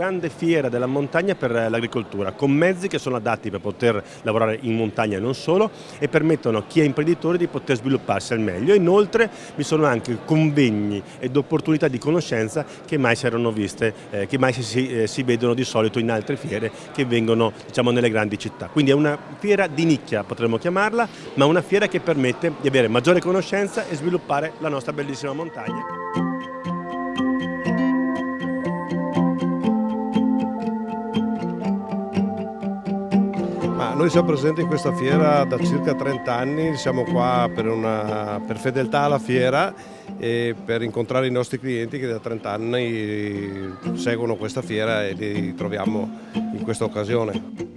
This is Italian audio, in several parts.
grande fiera della montagna per l'agricoltura, con mezzi che sono adatti per poter lavorare in montagna e non solo, e permettono a chi è imprenditore di poter svilupparsi al meglio. Inoltre vi sono anche convegni ed opportunità di conoscenza che mai si erano viste, che mai si vedono di solito in altre fiere che vengono, diciamo, nelle grandi città. Quindi è una fiera di nicchia, potremmo chiamarla, ma una fiera che permette di avere maggiore conoscenza e sviluppare la nostra bellissima montagna. Noi siamo presenti in questa fiera da circa 30 anni, siamo qua per fedeltà alla fiera e per incontrare i nostri clienti che da 30 anni seguono questa fiera e li troviamo in questa occasione.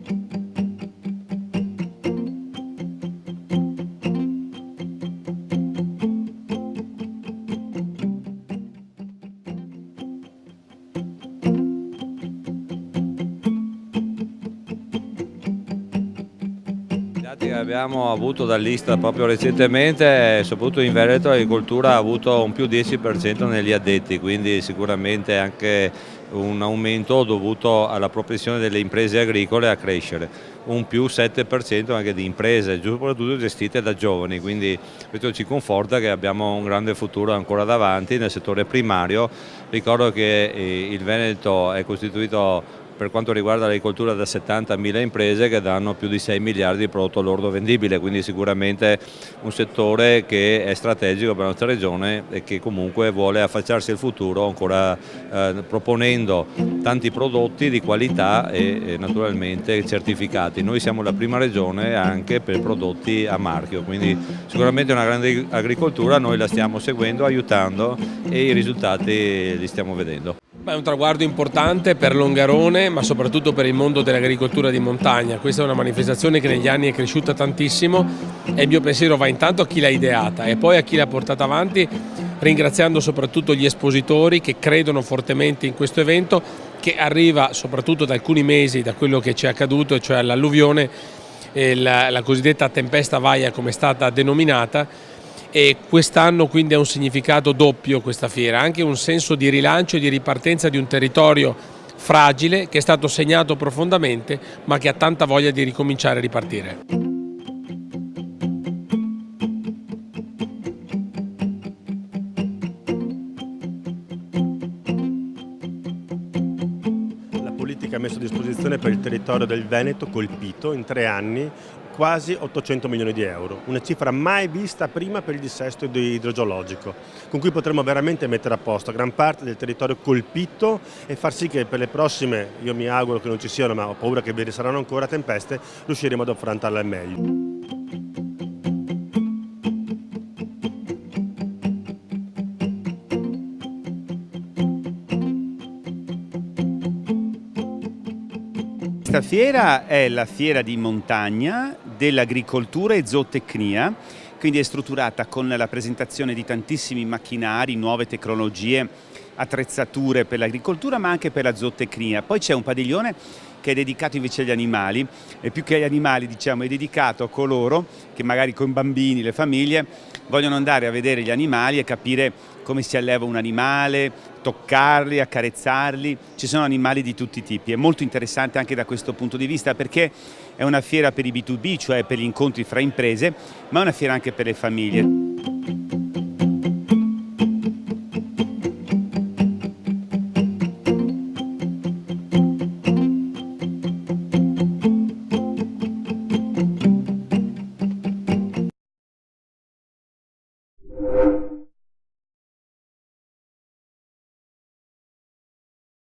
Che abbiamo avuto dall'Istat proprio recentemente, soprattutto in Veneto, l'agricoltura ha avuto un più 10% negli addetti, quindi sicuramente anche un aumento dovuto alla propensione delle imprese agricole a crescere, un più 7% anche di imprese, soprattutto gestite da giovani, quindi questo ci conforta che abbiamo un grande futuro ancora davanti nel settore primario. Ricordo che il Veneto è costituito per quanto riguarda l'agricoltura da 70.000 imprese che danno più di 6 miliardi di prodotto lordo vendibile, quindi sicuramente un settore che è strategico per la nostra regione e che comunque vuole affacciarsi al futuro ancora proponendo tanti prodotti di qualità e naturalmente certificati. Noi siamo la prima regione anche per prodotti a marchio, quindi sicuramente una grande agricoltura, noi la stiamo seguendo, aiutando e i risultati li stiamo vedendo. È un traguardo importante per Longarone, ma soprattutto per il mondo dell'agricoltura di montagna. Questa è una manifestazione che negli anni è cresciuta tantissimo e il mio pensiero va intanto a chi l'ha ideata e poi a chi l'ha portata avanti, ringraziando soprattutto gli espositori che credono fortemente in questo evento, che arriva soprattutto da alcuni mesi da quello che ci è accaduto, cioè l'alluvione, la cosiddetta tempesta Vaia come è stata denominata. E quest'anno quindi ha un significato doppio questa fiera, anche un senso di rilancio e di ripartenza di un territorio fragile che è stato segnato profondamente ma che ha tanta voglia di ricominciare a ripartire. La politica ha messo a disposizione per il territorio del Veneto colpito in 3 anni quasi 800 milioni di euro, una cifra mai vista prima per il dissesto idrogeologico, con cui potremo veramente mettere a posto gran parte del territorio colpito e far sì che per le prossime, io mi auguro che non ci siano, ma ho paura che ve ne saranno ancora tempeste, riusciremo ad affrontarle al meglio. Questa fiera è la fiera di montagna dell'agricoltura e zootecnia, quindi è strutturata con la presentazione di tantissimi macchinari, nuove tecnologie, attrezzature per l'agricoltura ma anche per la zootecnia. Poi c'è un padiglione che è dedicato invece agli animali e più che agli animali diciamo è dedicato a coloro che magari con bambini, le famiglie vogliono andare a vedere gli animali e capire come si alleva un animale, toccarli, accarezzarli. Ci sono animali di tutti i tipi, è molto interessante anche da questo punto di vista perché è una fiera per i B2B, cioè per gli incontri fra imprese, ma è una fiera anche per le famiglie.